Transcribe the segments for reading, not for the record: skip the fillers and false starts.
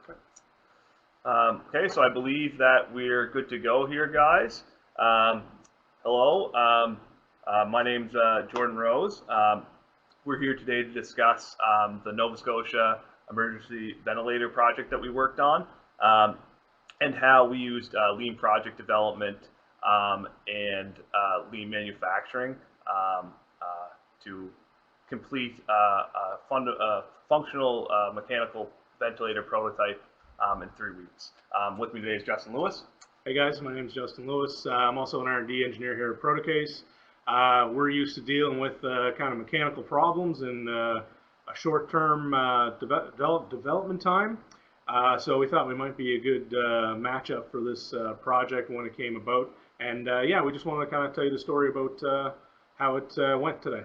Okay, so I believe that we're good to go here, guys. Hello, my name's Jordan Rose. We're here today to discuss the Nova Scotia emergency ventilator project that we worked on, and how we used lean project development and lean manufacturing to complete a functional mechanical ventilator prototype in 3 weeks. With me today is Justin Lewis. Hey guys, my name is Justin Lewis. I'm also an R&D engineer here at Protocase. We're used to dealing with kind of mechanical problems in a short-term development time. So we thought we might be a good matchup for this project when it came about. And yeah, we just want to kind of tell you the story about how it went today.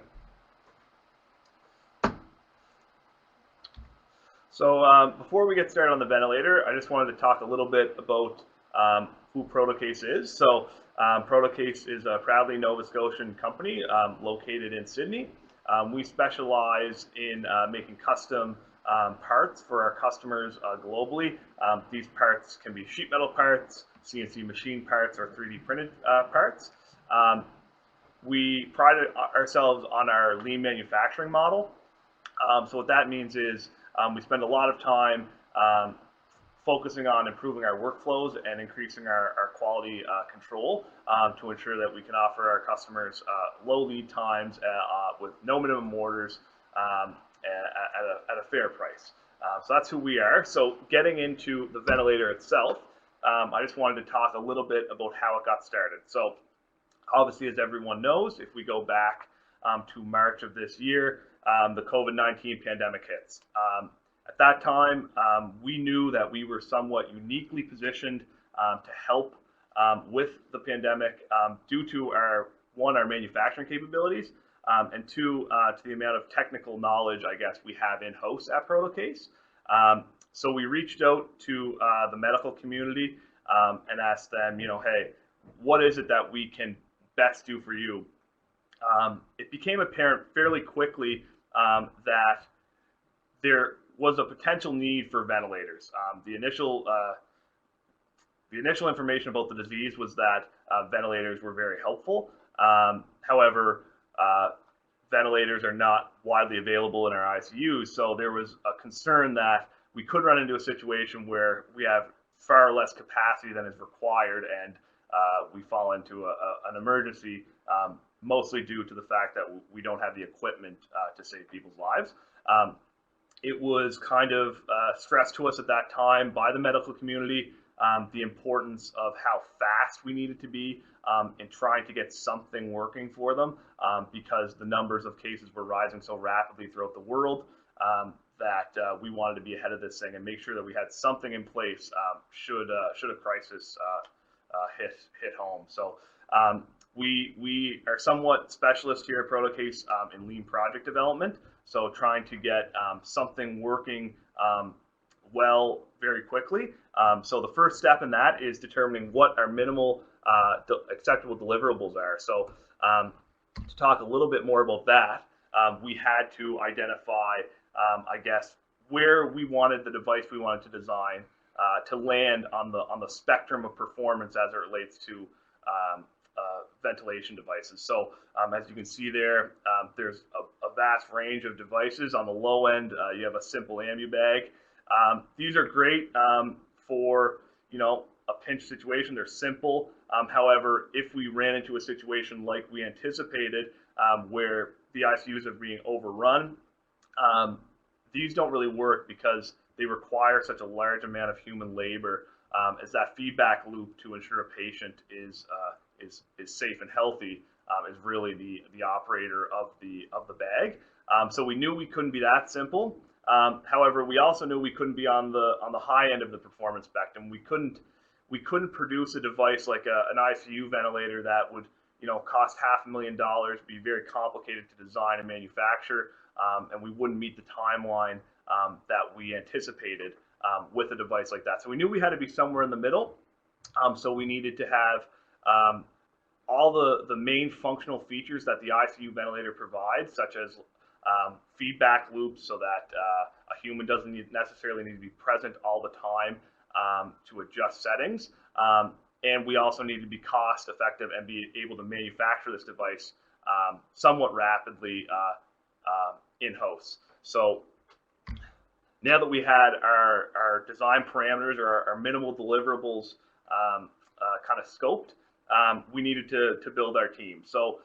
So before we get started on the ventilator, I just wanted to talk a little bit about who Protocase is. So Protocase is a proudly Nova Scotian company located in Sydney. We specialize in making custom parts for our customers globally. These parts can be sheet metal parts, CNC machine parts, or 3D printed parts. We pride ourselves on our lean manufacturing model. So what that means is we spend a lot of time focusing on improving our workflows and increasing our quality control to ensure that we can offer our customers low lead times with no minimum orders at a fair price. So that's who we are. So getting into the ventilator itself, I just wanted to talk a little bit about how it got started. So obviously, as everyone knows, if we go back to March of this year, the COVID-19 pandemic hits. At that time, we knew that we were somewhat uniquely positioned to help with the pandemic due to our manufacturing capabilities, and two, to the amount of technical knowledge, I guess, we have in-house at Protocase. So we reached out to the medical community and asked them, hey, what is it that we can best do for you? It became apparent fairly quickly that there was a potential need for ventilators. The initial information about the disease was that ventilators were very helpful. However, ventilators are not widely available in our ICUs, so there was a concern that we could run into a situation where we have far less capacity than is required, and we fall into an emergency, mostly due to the fact that we don't have the equipment to save people's lives. It was kind of stressed to us at that time by the medical community, the importance of how fast we needed to be in trying to get something working for them, because the numbers of cases were rising so rapidly throughout the world that we wanted to be ahead of this thing and make sure that we had something in place should a crisis hit home. So we are somewhat specialist here at Protocase in lean project development. So trying to get something working well very quickly. So the first step in that is determining what our minimal acceptable deliverables are. So to talk a little bit more about that, we had to identify, I guess, where we wanted the device we wanted to design to land on the spectrum of performance as it relates to ventilation devices. So as you can see there, there's a vast range of devices. On the low end, you have a simple ambu bag. These are great for a pinch situation. They're simple. However, if we ran into a situation like we anticipated, where the ICUs are being overrun, these don't really work because they require such a large amount of human labor as that feedback loop to ensure a patient is safe and healthy is really the operator of the bag. So we knew we couldn't be that simple. However, we also knew we couldn't be on the high end of the performance spectrum. We couldn't produce a device like an ICU ventilator that would cost $500,000, be very complicated to design and manufacture, and we wouldn't meet the timeline that we anticipated with a device like that. So we knew we had to be somewhere in the middle. So we needed to have all the main functional features that the ICU ventilator provides, such as feedback loops so that A human doesn't necessarily need to be present all the time to adjust settings. And we also need to be cost effective and be able to manufacture this device somewhat rapidly in-house. So now that we had our design parameters or our minimal deliverables kind of scoped, we needed to build our team. So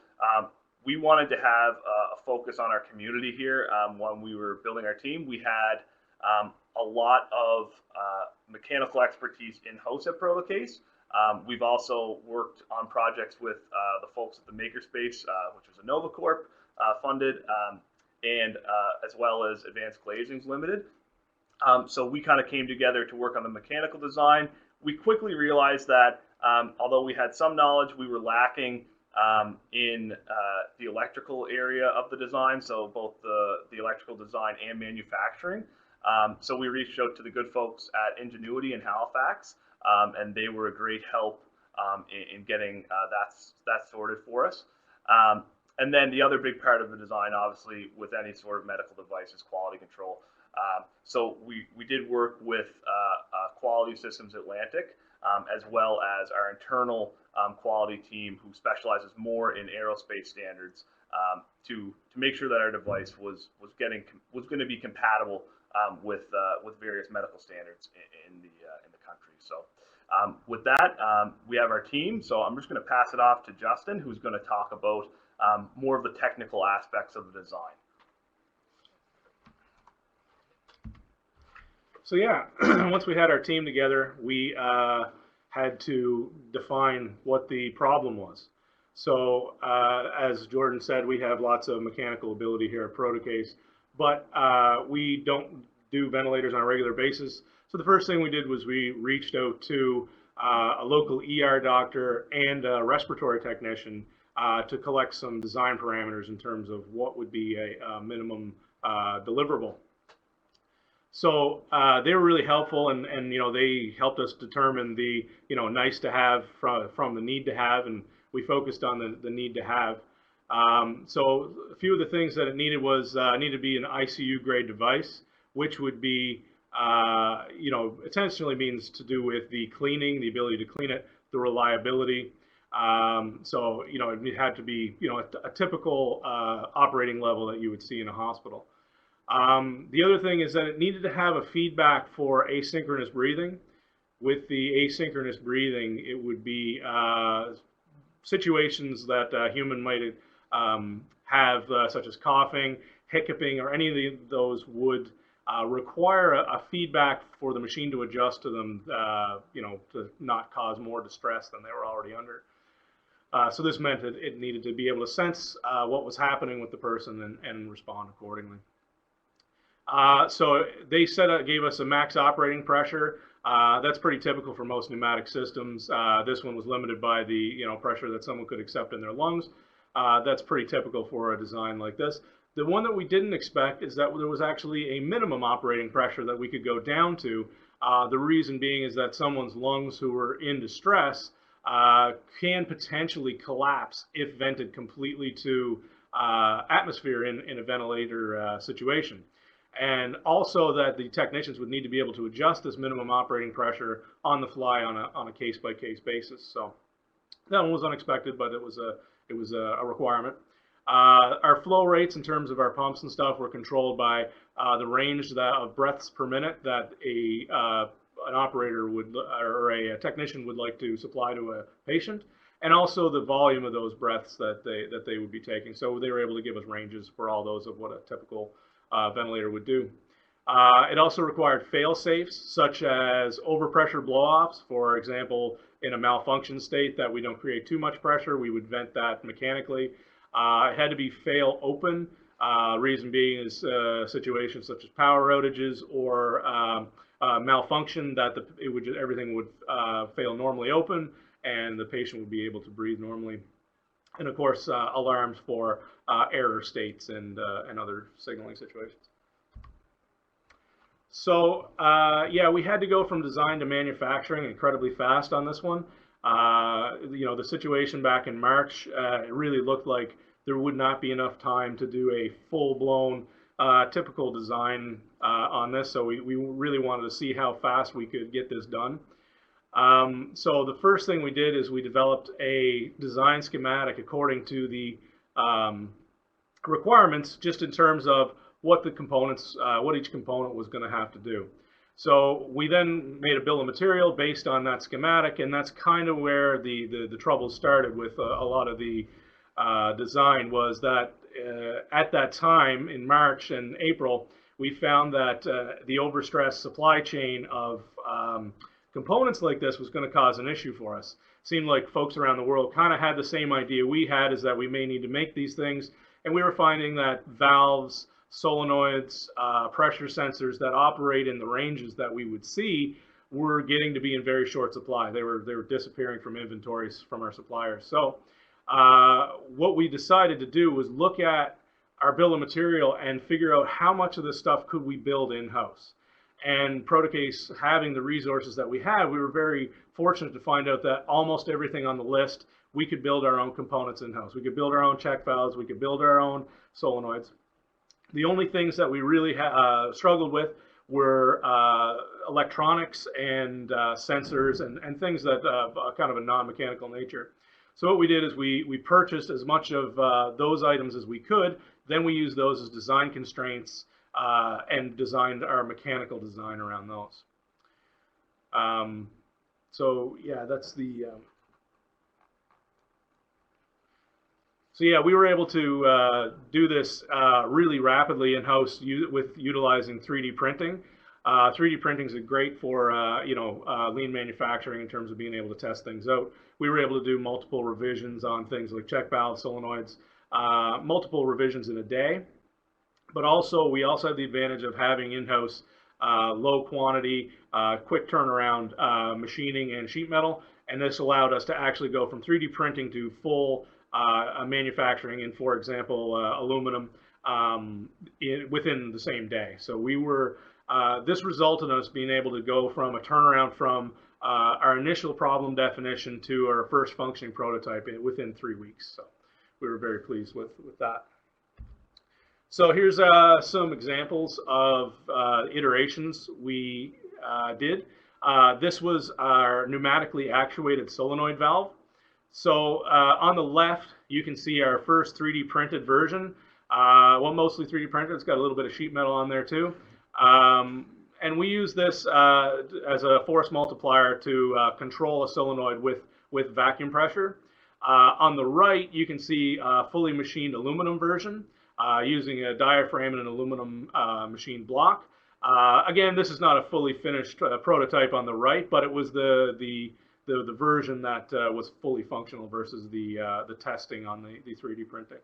we wanted to have a focus on our community here. When we were building our team, we had a lot of mechanical expertise in-house at ProtoCase. We've also worked on projects with the folks at the Makerspace, which was a Nova Corp funded, and as well as Advanced Glazings Limited. So we kind of came together to work on the mechanical design. We quickly realized that although we had some knowledge, we were lacking in the electrical area of the design, so both the electrical design and manufacturing. So we reached out to the good folks at Ingenuity in Halifax, and they were a great help in getting that sorted for us. And then the other big part of the design, obviously, with any sort of medical device is quality control. So we did work with Quality Systems Atlantic, as well as our internal quality team who specializes more in aerospace standards, to make sure that our device was going to be compatible with various medical standards in the country. So with that, we have our team. So I'm just going to pass it off to Justin, who's going to talk about more of the technical aspects of the design. So yeah, once we had our team together, we had to define what the problem was. So as Jordan said, we have lots of mechanical ability here at ProtoCase, but we don't do ventilators on a regular basis. So the first thing we did was we reached out to a local ER doctor and a respiratory technician to collect some design parameters in terms of what would be a minimum deliverable. So they were really helpful, and they helped us determine the nice to have from the need to have, and we focused on the need to have. So a few of the things that it needed was needed to be an ICU grade device, which would be essentially means to do with the cleaning, the ability to clean it, the reliability. So it had to be a typical operating level that you would see in a hospital. The other thing is that it needed to have a feedback for asynchronous breathing. With the asynchronous breathing, it would be situations that a human might have, such as coughing, hiccuping, or any of those would require a feedback for the machine to adjust to them, to not cause more distress than they were already under. So this meant that it needed to be able to sense what was happening with the person and respond accordingly. So they gave us a max operating pressure. That's pretty typical for most pneumatic systems. This one was limited by the pressure that someone could accept in their lungs. That's pretty typical for a design like this. The one that we didn't expect is that there was actually a minimum operating pressure that we could go down to. The reason being is that someone's lungs who are in distress can potentially collapse if vented completely to atmosphere in a ventilator situation. And also that the technicians would need to be able to adjust this minimum operating pressure on the fly on a case-by-case basis. So that one was unexpected, but it was a requirement. Our flow rates in terms of our pumps and stuff were controlled by the range of breaths per minute that an operator would, or a technician would like to supply to a patient, and also the volume of those breaths that they would be taking. So they were able to give us ranges for all those of what a typical ventilator would do. It also required fail-safes, such as overpressure blow-offs. For example, in a malfunction state that we don't create too much pressure, we would vent that mechanically. It had to be fail-open. Reason being is situations such as power outages or malfunction that everything would fail normally open and the patient would be able to breathe normally. And of course, alarms for error states and other signaling situations. So yeah, we had to go from design to manufacturing incredibly fast on this one. The situation back in March, it really looked like there would not be enough time to do a full-blown typical design on this, so we really wanted to see how fast we could get this done. So the first thing we did is we developed a design schematic according to the requirements, just in terms of what the components, what each component was going to have to do. So we then made a bill of material based on that schematic, and that's kind of where the trouble started with a lot of the design. Was that at that time in March and April, we found that the overstressed supply chain of components like this was going to cause an issue for us. Seemed like folks around the world kind of had the same idea we had, is that we may need to make these things, and we were finding that valves, solenoids, pressure sensors that operate in the ranges that we would see were getting to be in very short supply. They were disappearing from inventories from our suppliers. So what we decided to do was look at our bill of material and figure out how much of this stuff could we build in-house. And Protocase, having the resources that we had, we were very fortunate to find out that almost everything on the list, we could build our own components in-house. We could build our own check valves, we could build our own solenoids. The only things that we really struggled with were electronics and sensors and things that kind of a non-mechanical nature. So what we did is we purchased as much of those items as we could. Then we used those as design constraints and designed our mechanical design around those. So yeah, that's the. So yeah, we were able to do this really rapidly in-house with utilizing 3D printing. 3D printing is great for lean manufacturing in terms of being able to test things out. We were able to do multiple revisions on things like check valves, solenoids, multiple revisions in a day. But also, we also had the advantage of having in-house low quantity, quick turnaround machining and sheet metal, and this allowed us to actually go from 3D printing to full manufacturing in, for example, aluminum within the same day. So we were, this resulted in us being able to go from a turnaround from our initial problem definition to our first functioning prototype within 3 weeks. So we were very pleased with that. So here's some examples of iterations we did. This was our pneumatically actuated solenoid valve. So on the left, you can see our first 3D printed version. Well, mostly 3D printed. It's got a little bit of sheet metal on there too. And we use this as a force multiplier to control a solenoid with vacuum pressure. On the right, you can see a fully machined aluminum version using a diaphragm and an aluminum machined block. Again, this is not a fully finished prototype on the right, but it was the version that was fully functional versus the testing on the 3D printing.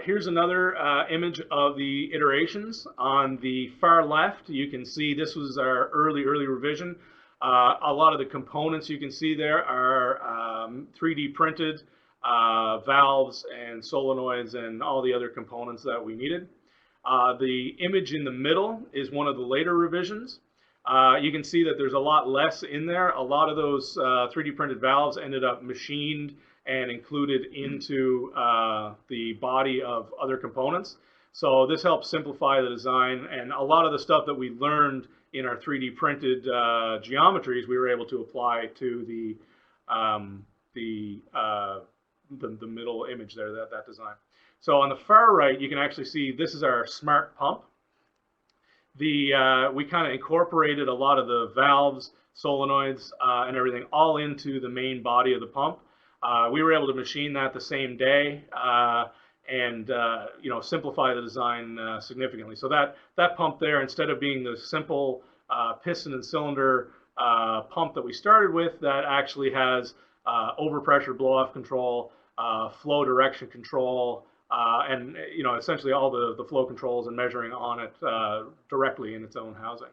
Here's another image of the iterations. On the far left, you can see this was our early revision. A lot of the components you can see there are 3D printed valves and solenoids and all the other components that we needed. The image in the middle is one of the later revisions. You can see that there's a lot less in there. A lot of those 3D printed valves ended up machined and included into the body of other components. So this helps simplify the design, and a lot of the stuff that we learned in our 3D printed geometries we were able to apply to the middle image there, that design. So on the far right, you can actually see this is our smart pump. We kind of incorporated a lot of the valves, solenoids, and everything all into the main body of the pump. We were able to machine that the same day and simplify the design significantly. So that pump there, instead of being the simple piston and cylinder pump that we started with, that actually has overpressure blow-off control, flow direction control, and essentially all the flow controls and measuring on it directly in its own housing.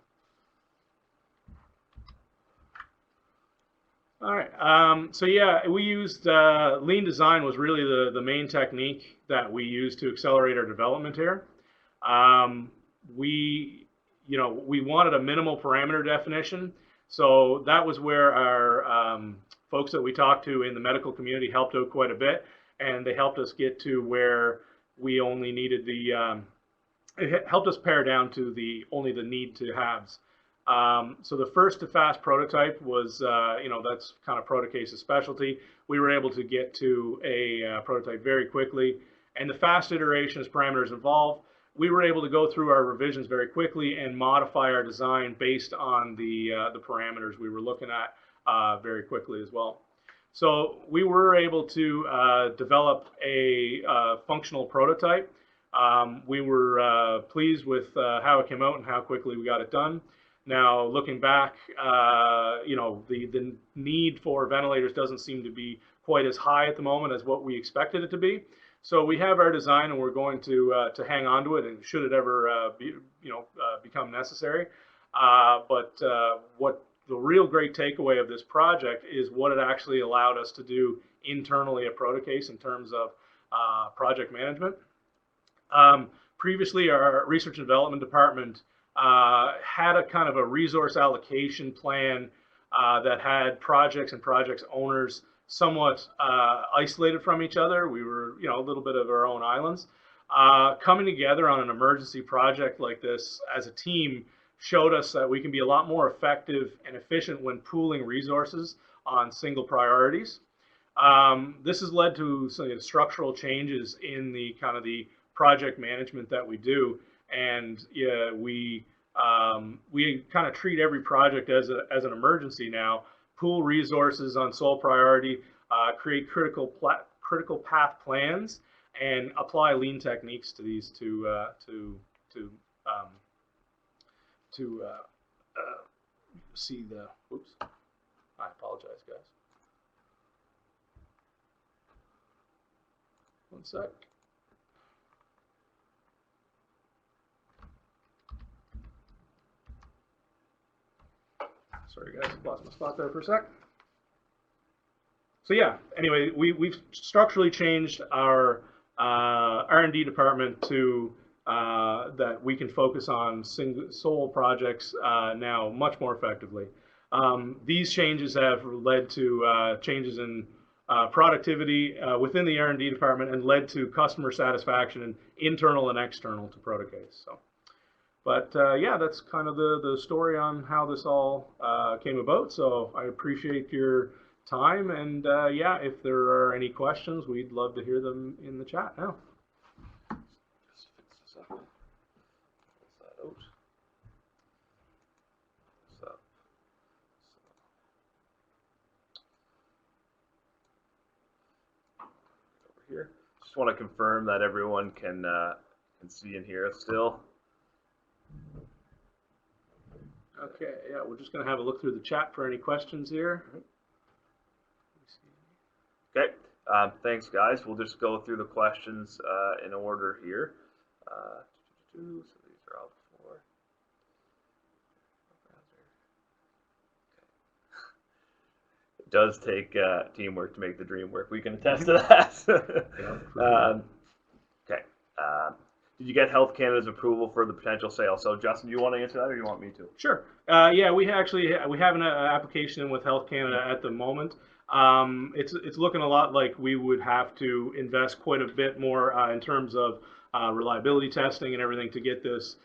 All right, so yeah, we used lean design was really the main technique that we used to accelerate our development here. We wanted a minimal parameter definition, so that was where our folks that we talked to in the medical community helped out quite a bit, and they helped us get to where we only needed it helped us pare down to only the need to haves. So the first to fast prototype was, that's kind of Protocase's specialty. We were able to get to a prototype very quickly, and the fast iteration as parameters evolve, we were able to go through our revisions very quickly and modify our design based on the parameters we were looking at very quickly as well. So we were able to develop a functional prototype. We were pleased with how it came out and how quickly we got it done. Now, looking back, the need for ventilators doesn't seem to be quite as high at the moment as what we expected it to be. So we have our design, and we're going to hang on to it, and should it ever become necessary. But what the real great takeaway of this project is what it actually allowed us to do internally at Protocase in terms of project management. Previously, our research and development department had a kind of a resource allocation plan that had projects and projects owners somewhat isolated from each other. We were, a little bit of our own islands. Coming together on an emergency project like this as a team showed us that we can be a lot more effective and efficient when pooling resources on single priorities. This has led to some structural changes in the kind of the project management that we do, and we kind of treat every project as an emergency now. Pool resources on sole priority, create critical path plans, and apply lean techniques to these to see the. Oops, I apologize, guys. One sec. Sorry, guys, lost my spot there for a sec. So yeah, anyway, we've structurally changed our R&D department to that we can focus on sole projects now much more effectively. These changes have led to changes in productivity within the R&D department and led to customer satisfaction, and internal and external to Protocase. So. But yeah, that's kind of the story on how this all came about. So I appreciate your time, and yeah, if there are any questions, we'd love to hear them in the chat now. Just fix this up. Close that out. So over here. Just want to confirm that everyone can see and hear us still. Okay, yeah, we're just going to have a look through the chat for any questions here. Okay, thanks, guys. We'll just go through the questions in order here. So these are all before. It does take teamwork to make the dream work. We can attest to that. Yeah, okay. Did you get Health Canada's approval for the potential sale? So, Justin, do you want to answer that, or do you want me to? Sure. Yeah, we have an application in with Health Canada at the moment. It's looking a lot like we would have to invest quite a bit more in terms of reliability testing and everything to get this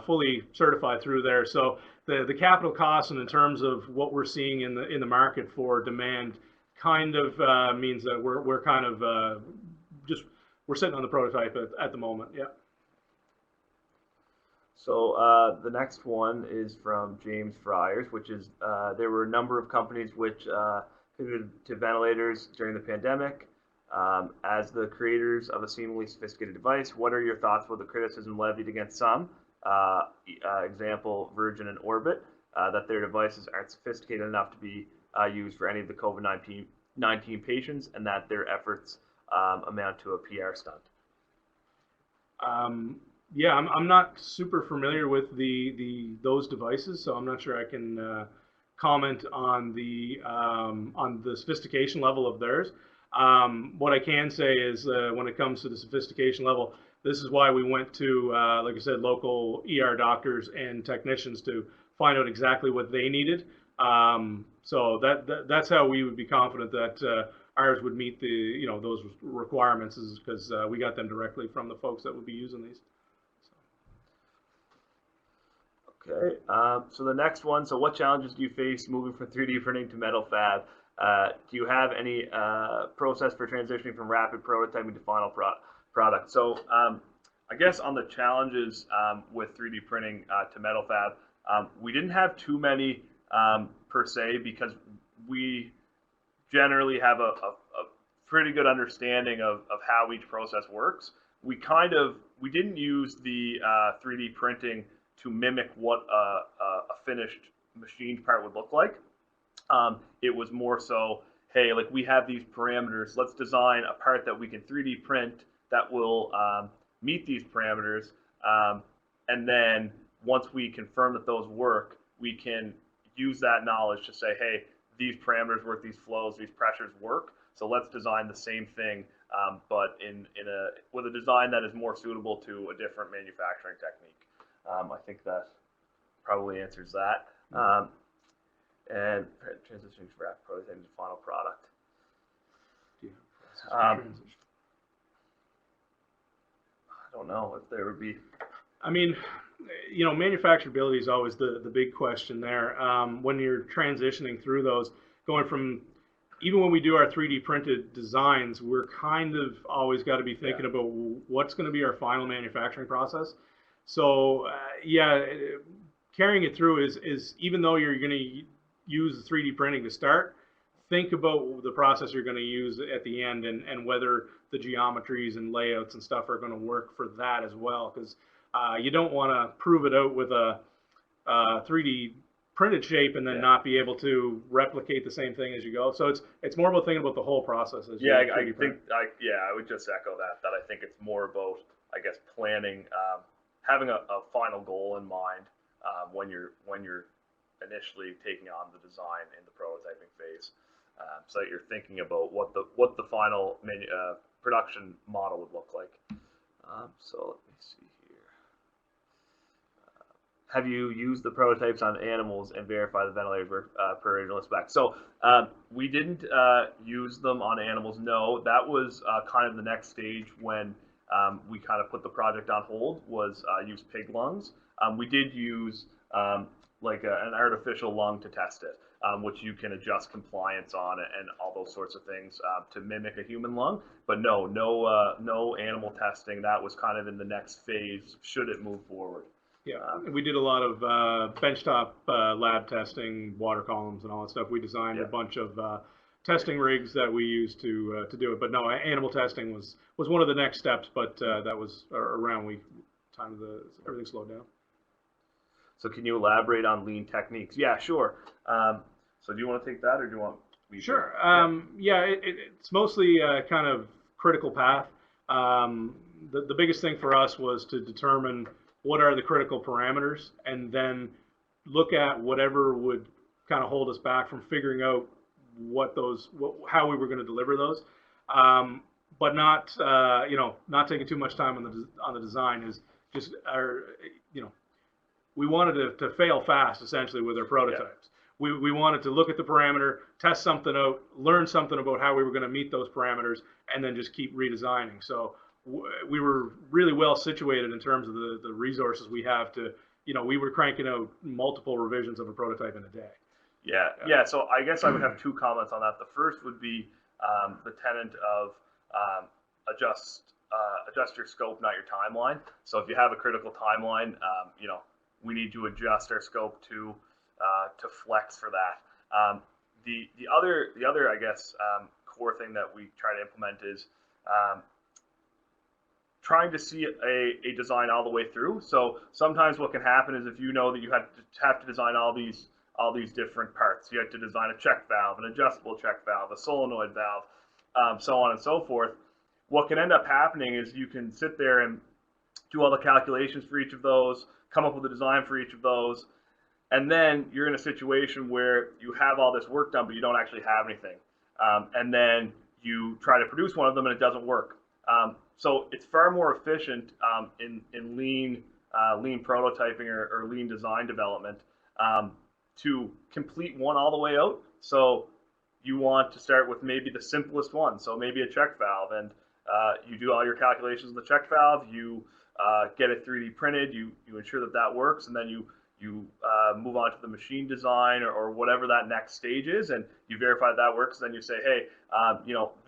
fully certified through there. So the capital costs, and in terms of what we're seeing in the market for demand, kind of means that we're kind of we're sitting on the prototype at the moment. Yeah. So the next one is from James Fryers, which is there were a number of companies which pivoted to ventilators during the pandemic. As the creators of a seemingly sophisticated device, what are your thoughts about the criticism levied against some, example Virgin and Orbit, that their devices aren't sophisticated enough to be used for any of the COVID-19 patients, and that their efforts amount to a PR stunt? Yeah, I'm not super familiar with those devices, so I'm not sure I can comment on the sophistication level of theirs. What I can say is when it comes to the sophistication level, this is why we went to, like I said, local ER doctors and technicians to find out exactly what they needed. So that's how we would be confident that ours would meet the those requirements, is because we got them directly from the folks that would be using these. Okay, so the next one, so what challenges do you face moving from 3D printing to metal fab? Do you have any process for transitioning from rapid prototyping to final product? So I guess on the challenges with 3D printing to metal fab, we didn't have too many per se, because we generally have a pretty good understanding of how each process works. We didn't use the 3D printing to mimic what a finished machined part would look like. It was more so, hey, like, we have these parameters, let's design a part that we can 3D print that will meet these parameters, and then once we confirm that those work, we can use that knowledge to say, hey, these parameters work, these flows, these pressures work, so let's design the same thing, but with a design that is more suitable to a different manufacturing technique. I think that probably answers that. And transitioning from rapid prototyping to final product. I don't know if there would be. I mean, manufacturability is always the big question there. When you're transitioning through those, going from, even when we do our 3D printed designs, we're kind of always got to be thinking about what's going to be our final manufacturing process. So carrying it through is even though you're going to use the 3D printing to start, think about the process you're going to use at the end, and whether the geometries and layouts and stuff are going to work for that as well, because you don't want to prove it out with a 3D printed shape and then not be able to replicate the same thing as you go. So it's more about thinking about the whole process as you I would just echo that I think it's more about, I guess, planning, having a final goal in mind when you're initially taking on the design in the prototyping phase, so that you're thinking about what the final production model would look like. So let me see here. Have you used the prototypes on animals and verify the ventilators work per original spec? So we didn't use them on animals. No, that was kind of the next stage when we kind of put the project on hold, was use pig lungs. We did use like an artificial lung to test it, which you can adjust compliance on and all those sorts of things to mimic a human lung. But no animal testing. That was kind of in the next phase, should it move forward. Yeah, we did a lot of benchtop lab testing, water columns and all that stuff. We designed a bunch of testing rigs that we used to do it. But no, animal testing was one of the next steps, but that was around everything slowed down. So can you elaborate on lean techniques? Yeah, sure. So do you want to take that, or do you want me to? Sure. It's mostly kind of critical path. The biggest thing for us was to determine what are the critical parameters, and then look at whatever would kind of hold us back from figuring out how we were going to deliver those. But not taking too much time on the design. Is just we wanted to fail fast, essentially, with our prototypes. We wanted to look at the parameter, test something out, learn something about how we were going to meet those parameters, and then just keep redesigning. So we were really well situated in terms of the resources we have to, we were cranking out multiple revisions of a prototype in a day. Yeah. So I guess I would have two comments on that. The first would be the tenet of adjust your scope, not your timeline. So if you have a critical timeline, we need to adjust our scope to flex for that. The other I guess core thing that we try to implement is trying to see a design all the way through. So sometimes what can happen is, if you know that you have to design all these different parts, you have to design a check valve, an adjustable check valve, a solenoid valve, so on and so forth. What can end up happening is you can sit there and do all the calculations for each of those, come up with a design for each of those, and then you're in a situation where you have all this work done, but you don't actually have anything. And then you try to produce one of them and it doesn't work. So it's far more efficient in lean prototyping or lean design development to complete one all the way out. So you want to start with maybe the simplest one, so maybe a check valve, and you do all your calculations on the check valve, you get it 3D printed, you ensure that that works, and then you move on to the machine design or whatever that next stage is, and you verify that works. And then you say, hey,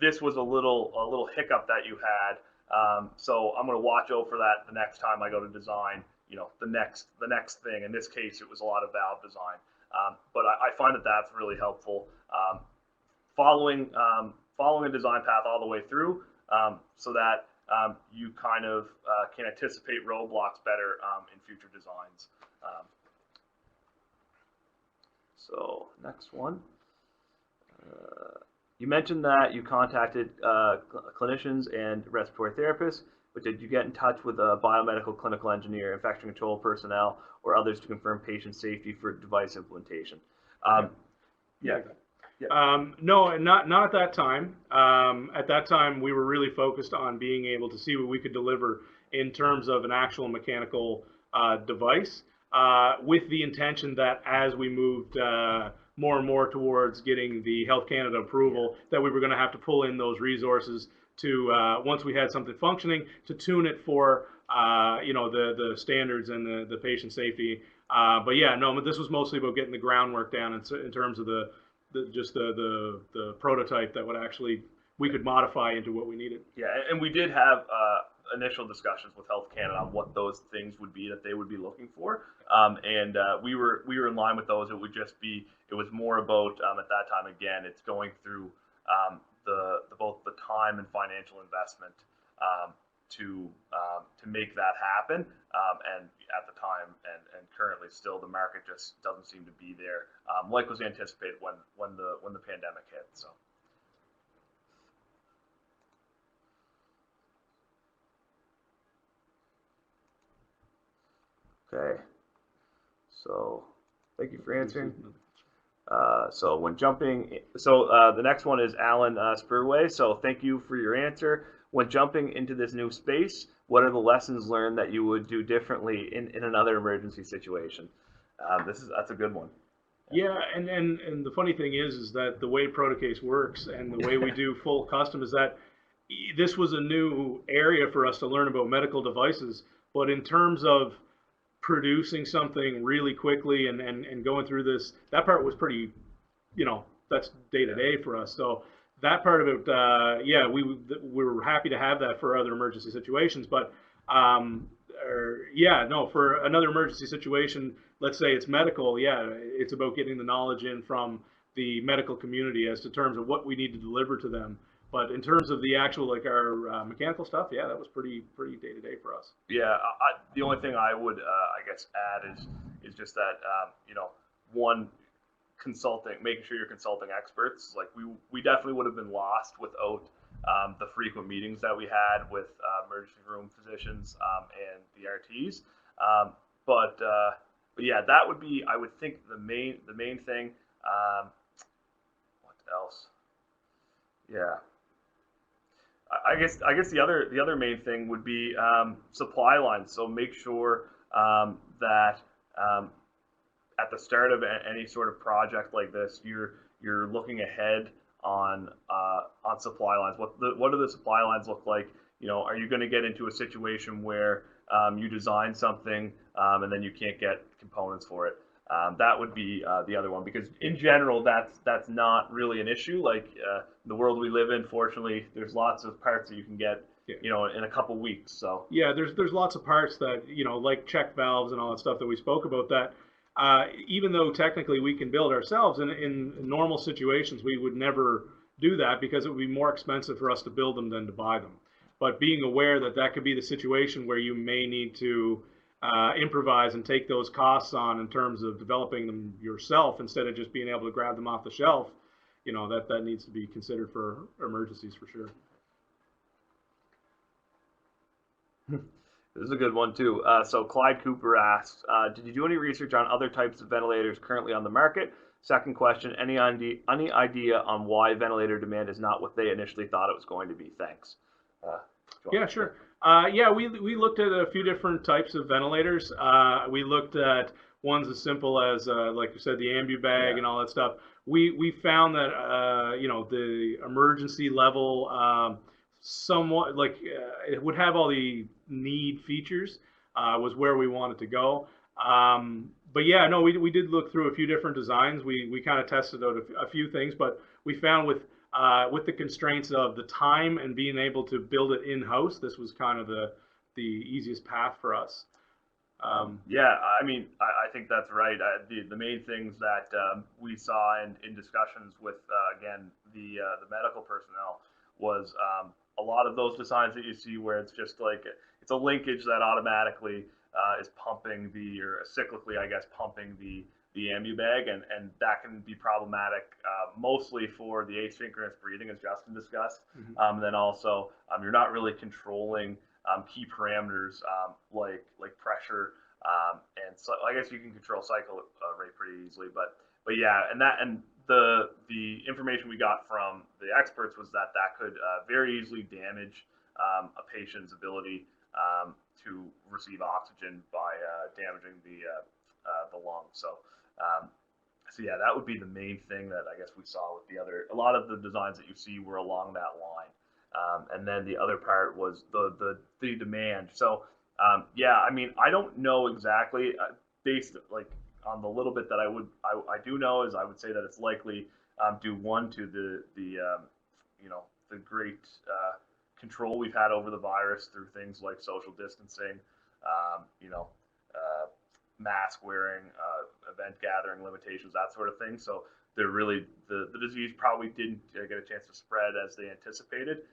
this was a little hiccup that you had, so I'm going to watch out for that the next time I go to design, the next thing. In this case, it was a lot of valve design, but I find that that's really helpful. Following a design path all the way through, so that you kind of can anticipate roadblocks better in future designs. So next one. You mentioned that you contacted clinicians and respiratory therapists, but did you get in touch with a biomedical clinical engineer, infection control personnel, or others to confirm patient safety for device implementation? Yeah. No, not at that time. At that time, we were really focused on being able to see what we could deliver in terms of an actual mechanical device, with the intention that as we moved more and more towards getting the Health Canada approval, that we were going to have to pull in those resources to, once we had something functioning, to tune it for the standards and the patient safety. But yeah, no, this was mostly about getting the groundwork down in terms of the prototype that would actually we could modify into what we needed. Yeah, and we did have initial discussions with Health Canada on what those things would be that they would be looking for, and we were in line with those. It would just be, it was more about at that time, again, it's going through both the time and financial investment to make that happen, and at the time and currently still the market just doesn't seem to be there like was anticipated when the pandemic hit. So. Okay, so thank you for answering. So when jumping, the next one is Alan Spurway. So thank you for your answer. When jumping into this new space, what are the lessons learned that you would do differently in another emergency situation? That's a good one. Yeah, and the funny thing is that the way Protocase works and the way we do full custom is that this was a new area for us to learn about medical devices, but in terms of producing something really quickly and going through this, that part was pretty, that's day to day for us. So that part of it, yeah, we were happy to have that for other emergency situations, but for another emergency situation, let's say it's medical, yeah, it's about getting the knowledge in from the medical community as to terms of what we need to deliver to them. But in terms of the actual, our mechanical stuff, yeah, that was pretty day to day for us. Yeah, the only thing I would, I guess, add is just that, one, making sure you're consulting experts. Like we definitely would have been lost without the frequent meetings that we had with emergency room physicians and the RTs. But yeah, that would be, I would think, the main thing. What else? Yeah. I guess the other main thing would be supply lines. So make sure that at the start of any sort of project like this, you're looking ahead on supply lines. What do the supply lines look like? Are you going to get into a situation where you design something and then you can't get components for it? That would be the other one, because in general, that's not really an issue. Like the world we live in, fortunately, there's lots of parts that you can get, in a couple weeks. So yeah, there's lots of parts that like check valves and all that stuff that we spoke about. That even though technically we can build ourselves, in normal situations we would never do that because it would be more expensive for us to build them than to buy them. But being aware that could be the situation where you may need to improvise and take those costs on in terms of developing them yourself instead of just being able to grab them off the shelf, that needs to be considered for emergencies for sure. This is a good one too. So Clyde Cooper asks, did you do any research on other types of ventilators currently on the market? Second question, any idea on why ventilator demand is not what they initially thought it was going to be? Thanks. Yeah, sure. Yeah, we looked at a few different types of ventilators. We looked at ones as simple as, like you said, the ambu bag Yeah. and all that stuff. We found that the emergency level, somewhat like it would have all the need features, was where we wanted to go. But yeah, no, we did look through a few different designs. We kind of tested out a few things, but we found with the constraints of the time and being able to build it in house, this was kind of the easiest path for us. Yeah, I mean, I think that's right. The main things that we saw in discussions with again the medical personnel was a lot of those designs that you see where it's just like it's a linkage that automatically is pumping or cyclically, I guess, pumping the ambu bag, and that can be problematic mostly for the asynchronous breathing, as Justin discussed. Mm-hmm. Then also, you're not really controlling key parameters like pressure, and so I guess you can control cycle rate pretty easily. But yeah, and the information we got from the experts was that could very easily damage a patient's ability to receive oxygen by damaging the lungs. So yeah, that would be the main thing that I guess we saw with a lot of the designs that you see were along that line. And then the other part was the demand. So yeah, I mean, I don't know exactly based like on the little bit that I do know is I would say that it's likely due one to the great control we've had over the virus through things like social distancing, you know, mask wearing, event gathering limitations, that sort of thing. So they're really the disease probably didn't get a chance to spread as they anticipated.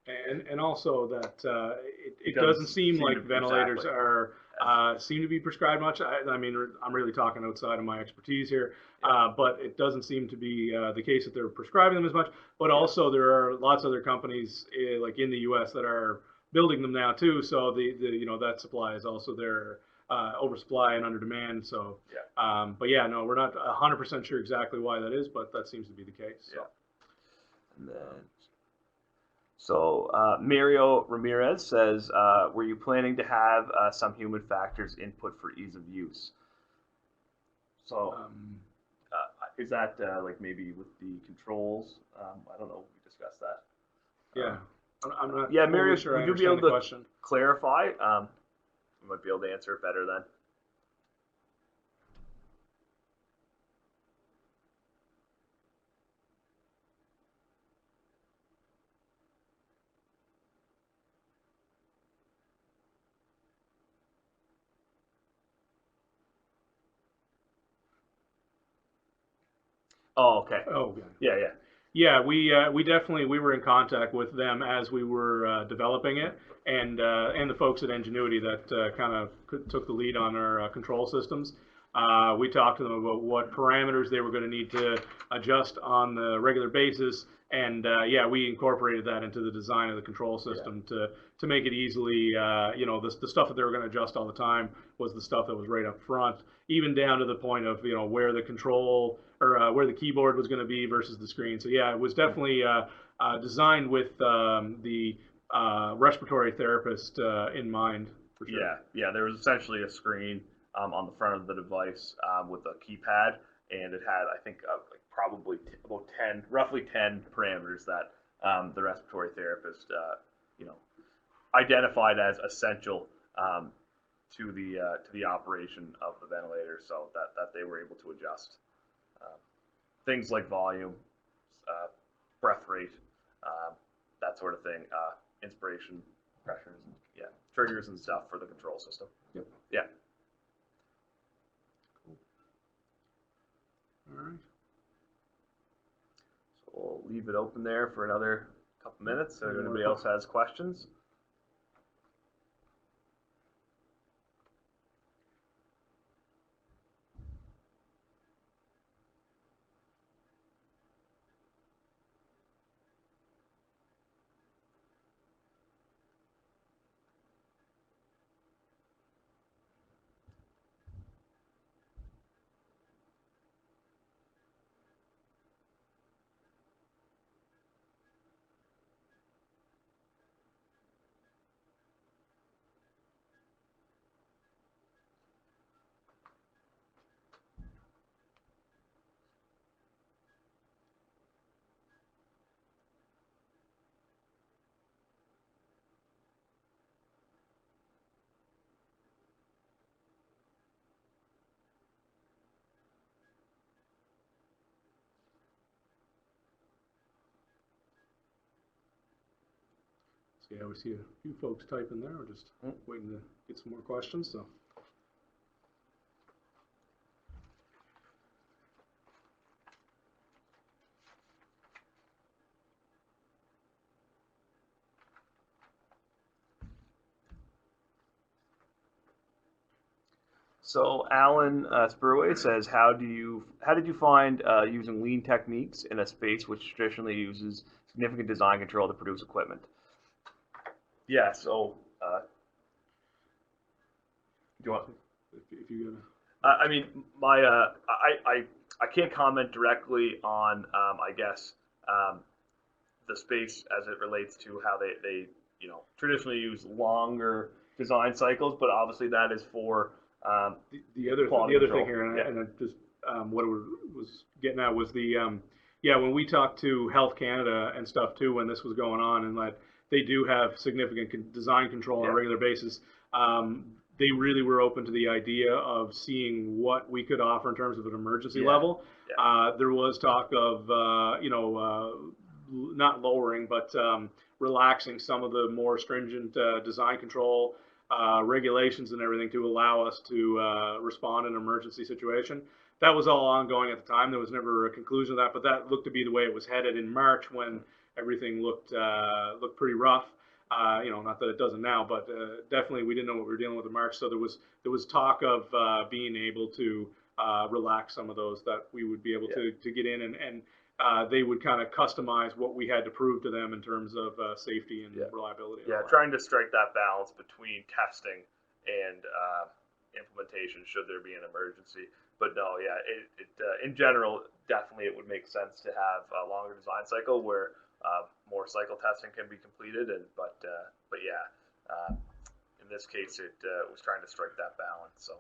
And also that it doesn't seem like ventilators are seem to be prescribed much. I mean, I'm really talking outside of my expertise here, but it doesn't seem to be the case that they're prescribing them as much. But also there are lots of other companies like in the U.S. that are building them now too. So that supply is also there. Oversupply and under demand. So, but yeah, no, we're not 100% sure exactly why that is, but that seems to be the case. So. And then, Mario Ramirez says, were you planning to have some human factors input for ease of use? So, is that like maybe with the controls? I don't know if we discussed that. Yeah, I'm not. Yeah, Mario, sure would you be able to clarify? You might be able to answer it better then. Oh, okay. Oh, okay. Yeah. Yeah, we definitely were in contact with them as we were developing it, and the folks at Ingenuity that kind of took the lead on our control systems. We talked to them about what parameters they were going to need to adjust on the regular basis, and yeah, we incorporated that into the design of the control system to make it easily, the stuff that they were going to adjust all the time was the stuff that was right up front, even down to the point of where the control or where the keyboard was going to be versus the screen. So yeah, it was definitely designed with the respiratory therapist in mind. For sure. Yeah. There was essentially a screen on the front of the device with a keypad, and it had, I think, like probably about roughly 10 parameters that the respiratory therapist, identified as essential to the operation of the ventilator, so that they were able to adjust. Things like volume, breath rate, that sort of thing, inspiration, pressures, triggers and stuff for the control system. Yep. Yeah. Cool. All right. So we'll leave it open there for another couple minutes. So if anybody else has questions. Yeah, we see a few folks typing there. We're just waiting to get some more questions. So. So Alan Spurway says, how did you find using lean techniques in a space which traditionally uses significant design control to produce equipment? Yeah. So do you want? If you I mean, my I can't comment directly on I guess the space as it relates to how they traditionally use longer design cycles, but obviously that is for the other thing here, and I just what it was getting at was the yeah, when we talked to Health Canada and stuff too, when this was going on, and like they do have significant design control on a regular basis. They really were open to the idea of seeing what we could offer in terms of an emergency level. There was talk of not lowering, but relaxing some of the more stringent design control regulations and everything to allow us to respond in an emergency situation. That was all ongoing at the time. There was never a conclusion of that, but that looked to be the way it was headed in March when everything looked pretty rough. Not that it doesn't now, but definitely we didn't know what we were dealing with in March. So there was talk of being able to relax some of those, that we would be able to get in and they would kind of customize what we had to prove to them in terms of safety and reliability. Yeah, trying to strike that balance between testing and implementation should there be an emergency. But no, in general, definitely it would make sense to have a longer design cycle where more cycle testing can be completed. But in this case, it was trying to strike that balance. So.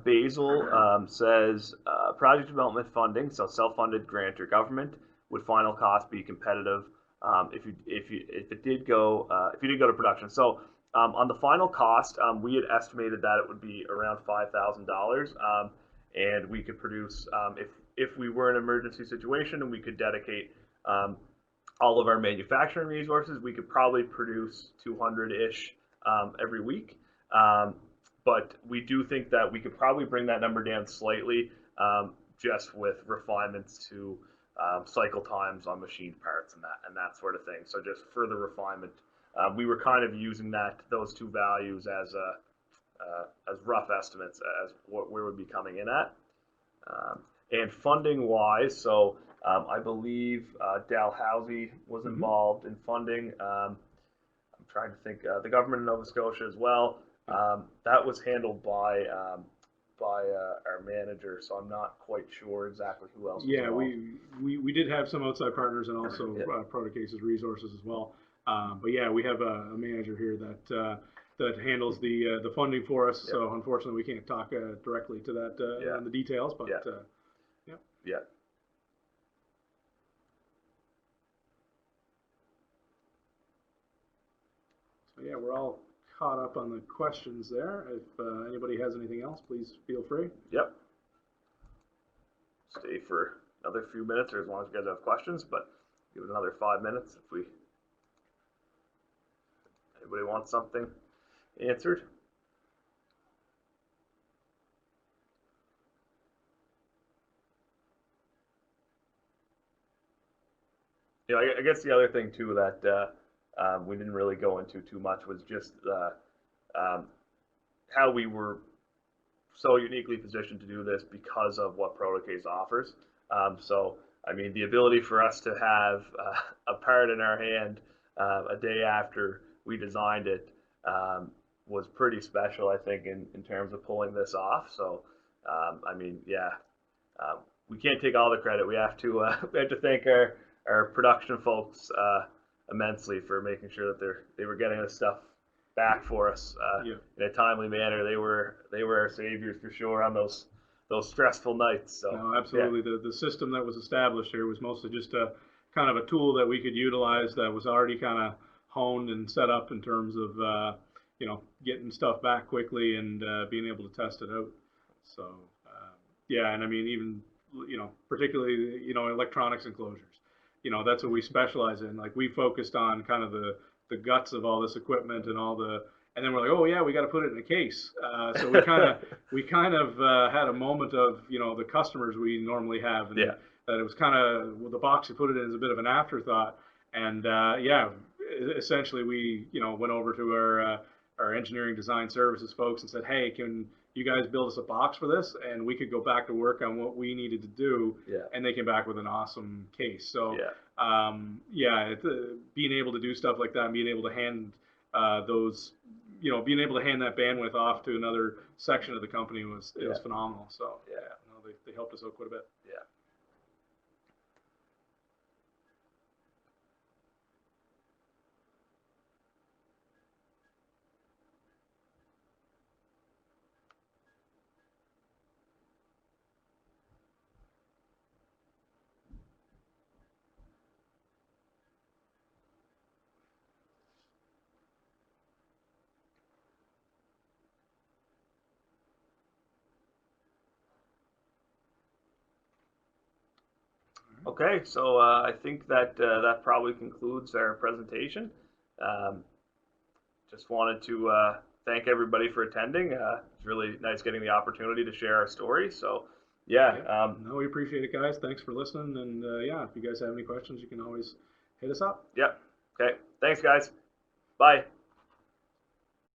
Basil says project development funding, so self-funded grant or government, would final cost be competitive if you did go to production? So on the final cost, we had estimated that it would be around $5,000, and we could produce if we were in an emergency situation and we could dedicate all of our manufacturing resources, we could probably produce 200-ish every week. But we do think that we could probably bring that number down slightly, just with refinements to cycle times on machined parts and that sort of thing. So just further refinement. We were kind of using those two values as rough estimates as where we'd be coming in at. And funding wise, so I believe Dalhousie was involved in funding. I'm trying to think, the government of Nova Scotia as well. That was handled by our manager, so I'm not quite sure exactly who else was involved. We did have some outside partners and also Protocase's resources as well. But yeah, we have a manager here that handles the funding for us. So unfortunately, we can't talk directly to that on the details. But yeah. So yeah, we're all caught up on the questions there. If anybody has anything else, please feel free. Yep. Stay for another few minutes, or as long as you guys have questions, but give it another 5 minutes if anybody wants something answered. I guess the other thing too that we didn't really go into too much was just how we were so uniquely positioned to do this because of what Protocase offers. So, I mean, the ability for us to have a part in our hand a day after we designed it was pretty special, I think, in terms of pulling this off. So, I mean, we can't take all the credit. We have to thank our production folks immensely for making sure that they were getting this stuff back for us in a timely manner. They were our saviors for sure on those stressful nights. So no, absolutely, the system that was established here was mostly just a kind of a tool that we could utilize that was already kind of honed and set up in terms of you know, getting stuff back quickly and being able to test it out. So yeah, and I mean, even, you know, particularly, you know, electronics enclosures, you know, that's what we specialize in. Like, we focused on kind of the guts of all this equipment and all the, and then we're like, oh yeah, we got to put it in a case. So we kind of had a moment of, you know, the customers we normally have, and Yeah. that it was kind of, well, the box you put it in is a bit of an afterthought. And yeah, essentially we, you know, went over to our engineering design services folks and said, hey, can you guys build us a box for this? And we could go back to work on what we needed to do. Yeah. And they came back with an awesome case. So Yeah. yeah, being able to do stuff like that and being able to hand those, you know, being able to hand that bandwidth off to another section of the company was, it was phenomenal. So yeah, no, they helped us out quite a bit. Yeah. Okay, so I think that that probably concludes our presentation. Um, just wanted to thank everybody for attending. It's really nice getting the opportunity to share our story. So, yeah. No, we appreciate it, guys. Thanks for listening. And yeah, if you guys have any questions, you can always hit us up. Yep. Okay. Thanks, guys. Bye.